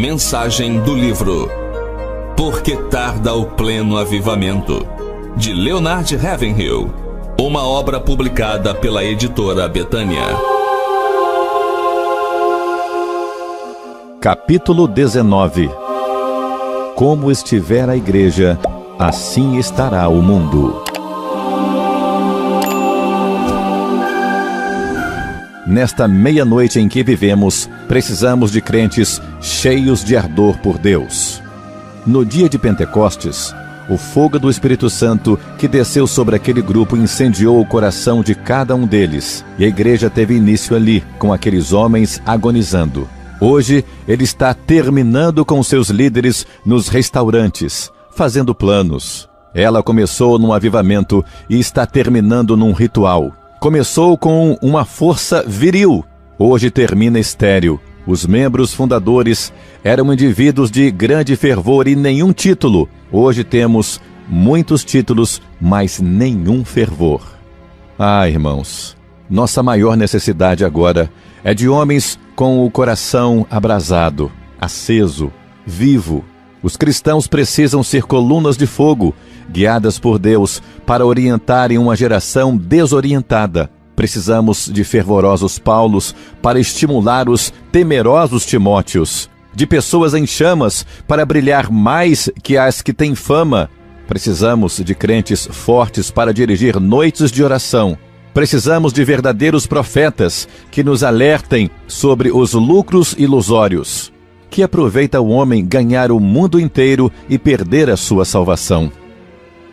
Mensagem do livro Por que tarda o pleno avivamento, de Leonard Ravenhill, uma obra publicada pela editora Betânia. Capítulo 19. Como estiver a igreja, assim estará o mundo. Nesta meia-noite em que vivemos, precisamos de crentes cheios de ardor por Deus. No dia de Pentecostes, o fogo do Espírito Santo que desceu sobre aquele grupo incendiou o coração de cada um deles, e a igreja teve início ali, com aqueles homens agonizando. Hoje, ele está terminando com seus líderes nos restaurantes, fazendo planos. Ela começou num avivamento e está terminando num ritual. Começou com uma força viril, hoje termina estéril. Os membros fundadores eram indivíduos de grande fervor e nenhum título. Hoje temos muitos títulos, mas nenhum fervor. Ah, irmãos, nossa maior necessidade agora é de homens com o coração abrasado, aceso, vivo. Os cristãos precisam ser colunas de fogo, guiadas por Deus para orientarem uma geração desorientada. Precisamos de fervorosos Paulos para estimular os temerosos Timóteos, de pessoas em chamas para brilhar mais que as que têm fama. Precisamos de crentes fortes para dirigir noites de oração. Precisamos de verdadeiros profetas que nos alertem sobre os lucros ilusórios. Que aproveita o homem ganhar o mundo inteiro e perder a sua salvação?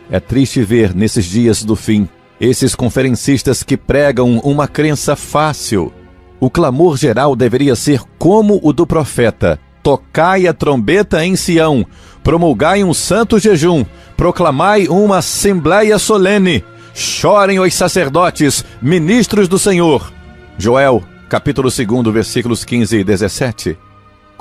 É triste ver, nesses dias do fim, esses conferencistas que pregam uma crença fácil. O clamor geral deveria ser como o do profeta: tocai a trombeta em Sião, promulgai um santo jejum, proclamai uma assembleia solene, chorem os sacerdotes, ministros do Senhor. Joel, capítulo 2, versículos 15 e 17.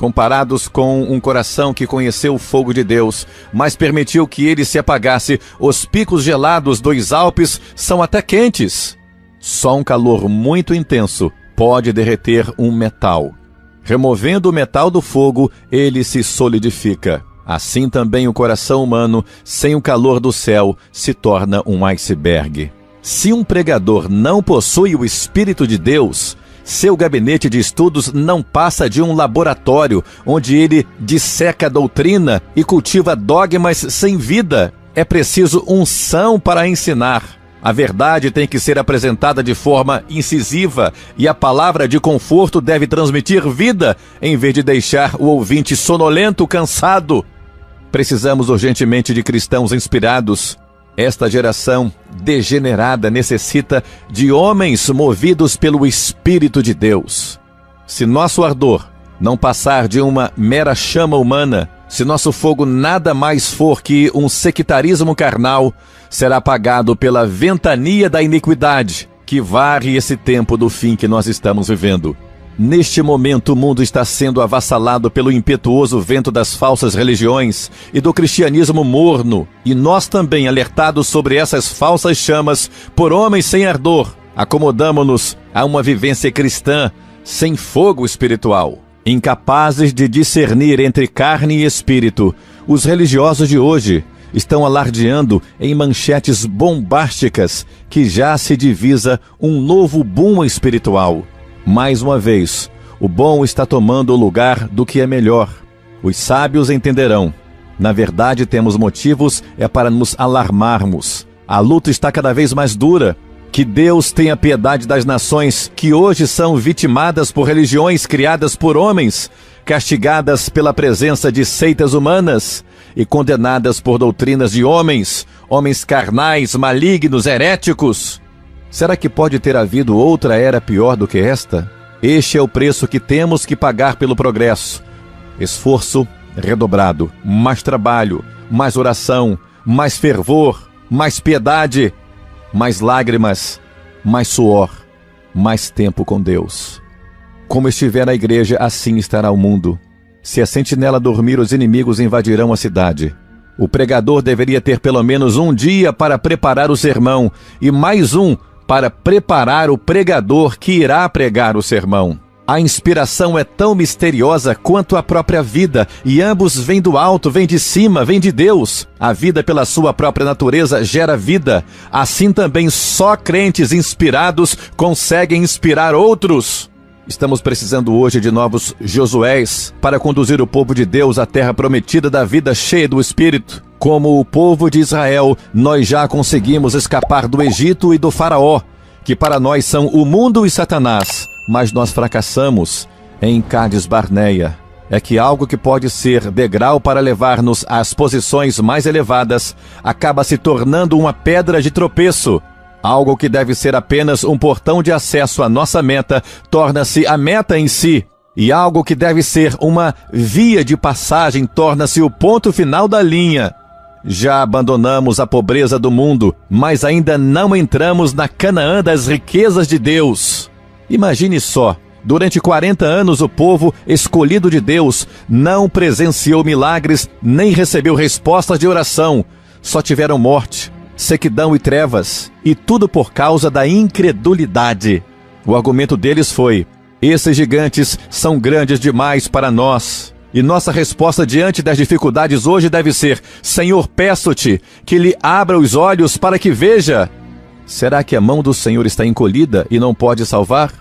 Comparados com um coração que conheceu o fogo de Deus, mas permitiu que ele se apagasse, os picos gelados dos Alpes são até quentes. Só um calor muito intenso pode derreter um metal. Removendo o metal do fogo, ele se solidifica. Assim também o coração humano, sem o calor do céu, se torna um iceberg. Se um pregador não possui o Espírito de Deus, seu gabinete de estudos não passa de um laboratório onde ele disseca a doutrina e cultiva dogmas sem vida. É preciso unção para ensinar. A verdade tem que ser apresentada de forma incisiva e a palavra de conforto deve transmitir vida em vez de deixar o ouvinte sonolento, cansado. Precisamos urgentemente de cristãos inspirados. Esta geração degenerada necessita de homens movidos pelo Espírito de Deus. Se nosso ardor não passar de uma mera chama humana, se nosso fogo nada mais for que um sectarismo carnal, será apagado pela ventania da iniquidade que varre esse tempo do fim que nós estamos vivendo. Neste momento, o mundo está sendo avassalado pelo impetuoso vento das falsas religiões e do cristianismo morno, e nós também, alertados sobre essas falsas chamas por homens sem ardor, acomodamo-nos a uma vivência cristã sem fogo espiritual. Incapazes de discernir entre carne e espírito, os religiosos de hoje estão alardeando em manchetes bombásticas que já se divisa um novo boom espiritual. Mais uma vez, o bom está tomando o lugar do que é melhor. Os sábios entenderão. Na verdade, temos motivos para nos alarmarmos. A luta está cada vez mais dura. Que Deus tenha piedade das nações que hoje são vitimadas por religiões criadas por homens, castigadas pela presença de seitas humanas e condenadas por doutrinas de homens carnais, malignos, heréticos. Será que pode ter havido outra era pior do que esta? Este é o preço que temos que pagar pelo progresso. Esforço redobrado, mais trabalho, mais oração, mais fervor, mais piedade, mais lágrimas, mais suor, mais tempo com Deus. Como estiver a igreja, assim estará o mundo. Se a sentinela dormir, os inimigos invadirão a cidade. O pregador deveria ter pelo menos um dia para preparar o sermão e mais um para preparar o pregador que irá pregar o sermão. A inspiração é tão misteriosa quanto a própria vida, e ambos vêm do alto, vêm de cima, vêm de Deus. A vida, pela sua própria natureza, gera vida. Assim também só crentes inspirados conseguem inspirar outros. Estamos precisando hoje de novos Josués para conduzir o povo de Deus à terra prometida da vida cheia do Espírito. Como o povo de Israel, nós já conseguimos escapar do Egito e do Faraó, que para nós são o mundo e Satanás. Mas nós fracassamos em Cádiz Barneia. É que algo que pode ser degrau para levar-nos às posições mais elevadas acaba se tornando uma pedra de tropeço. Algo que deve ser apenas um portão de acesso à nossa meta torna-se a meta em si. E algo que deve ser uma via de passagem torna-se o ponto final da linha. Já abandonamos a pobreza do mundo, mas ainda não entramos na Canaã das riquezas de Deus. Imagine só, durante 40 anos o povo escolhido de Deus não presenciou milagres nem recebeu respostas de oração. Só tiveram morte, sequidão e trevas, e tudo por causa da incredulidade. O argumento deles foi: esses gigantes são grandes demais para nós. E nossa resposta diante das dificuldades hoje deve ser: Senhor, peço-te que lhe abra os olhos para que veja. Será que a mão do Senhor está encolhida e não pode salvar?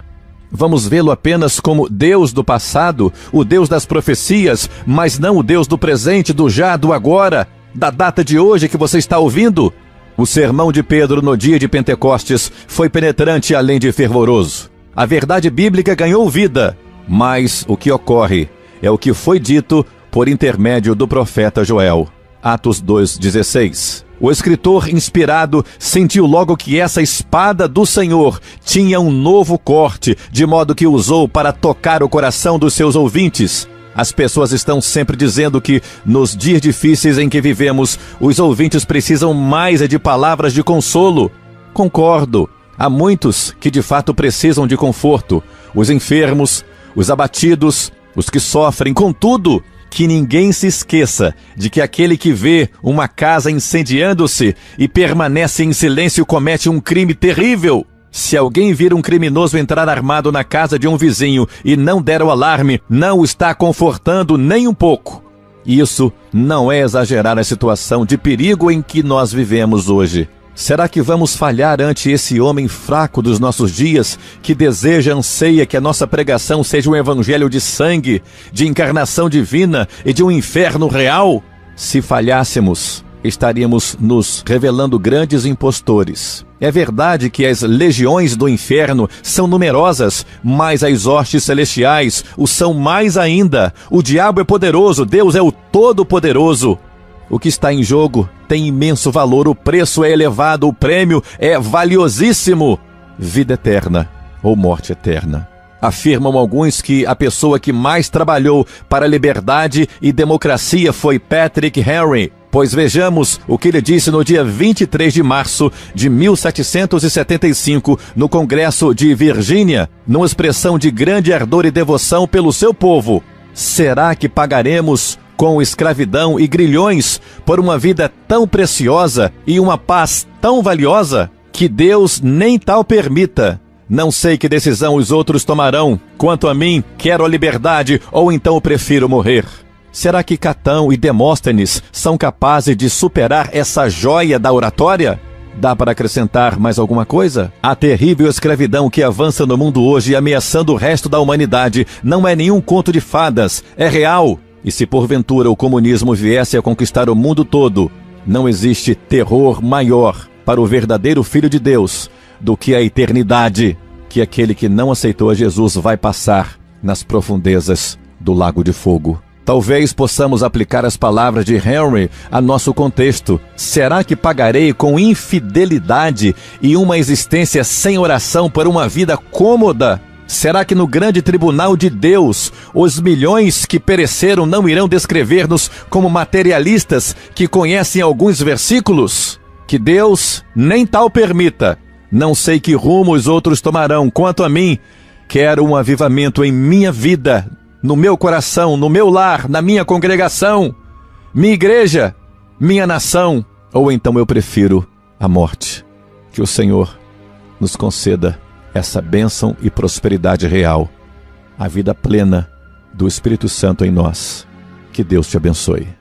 Vamos vê-lo apenas como Deus do passado, o Deus das profecias, mas não o Deus do presente, do já, do agora, da data de hoje que você está ouvindo? O sermão de Pedro no dia de Pentecostes foi penetrante além de fervoroso. A verdade bíblica ganhou vida, mas o que ocorre é o que foi dito por intermédio do profeta Joel. Atos 2,16. O escritor inspirado sentiu logo que essa espada do Senhor tinha um novo corte, de modo que usou para tocar o coração dos seus ouvintes. As pessoas estão sempre dizendo que, nos dias difíceis em que vivemos, os ouvintes precisam mais de palavras de consolo. Concordo. Há muitos que de fato precisam de conforto. Os enfermos, os abatidos, os que sofrem. Contudo, que ninguém se esqueça de que aquele que vê uma casa incendiando-se e permanece em silêncio comete um crime terrível. Se alguém vir um criminoso entrar armado na casa de um vizinho e não der o alarme, não o está confortando nem um pouco. Isso não é exagerar a situação de perigo em que nós vivemos hoje. Será que vamos falhar ante esse homem fraco dos nossos dias, que deseja, anseia que a nossa pregação seja um evangelho de sangue, de encarnação divina e de um inferno real? Se falhássemos, estaríamos nos revelando grandes impostores. É verdade que as legiões do inferno são numerosas, mas as hostes celestiais o são mais ainda. O diabo é poderoso, Deus é o Todo-Poderoso. O que está em jogo tem imenso valor, o preço é elevado, o prêmio é valiosíssimo. Vida eterna ou morte eterna. Afirmam alguns que a pessoa que mais trabalhou para a liberdade e democracia foi Patrick Henry. Pois vejamos o que ele disse no dia 23 de março de 1775, no Congresso de Virgínia, numa expressão de grande ardor e devoção pelo seu povo. Será que pagaremos com escravidão e grilhões por uma vida tão preciosa e uma paz tão valiosa? Que Deus nem tal permita. Não sei que decisão os outros tomarão. Quanto a mim, quero a liberdade ou então prefiro morrer. Será que Catão e Demóstenes são capazes de superar essa joia da oratória? Dá para acrescentar mais alguma coisa? A terrível escravidão que avança no mundo hoje, ameaçando o resto da humanidade, não é nenhum conto de fadas, é real. E se porventura o comunismo viesse a conquistar o mundo todo, não existe terror maior para o verdadeiro Filho de Deus do que a eternidade, que aquele que não aceitou a Jesus vai passar nas profundezas do lago de fogo. Talvez possamos aplicar as palavras de Henry a nosso contexto. Será que pagarei com infidelidade e uma existência sem oração por uma vida cômoda? Será que no grande tribunal de Deus, os milhões que pereceram não irão descrever-nos como materialistas que conhecem alguns versículos? Que Deus nem tal permita. Não sei que rumo os outros tomarão. Quanto a mim, quero um avivamento em minha vida, no meu coração, no meu lar, na minha congregação, minha igreja, minha nação. Ou então eu prefiro a morte. Que o Senhor nos conceda essa bênção e prosperidade real. a vida plena do Espírito Santo em nós. Que Deus te abençoe.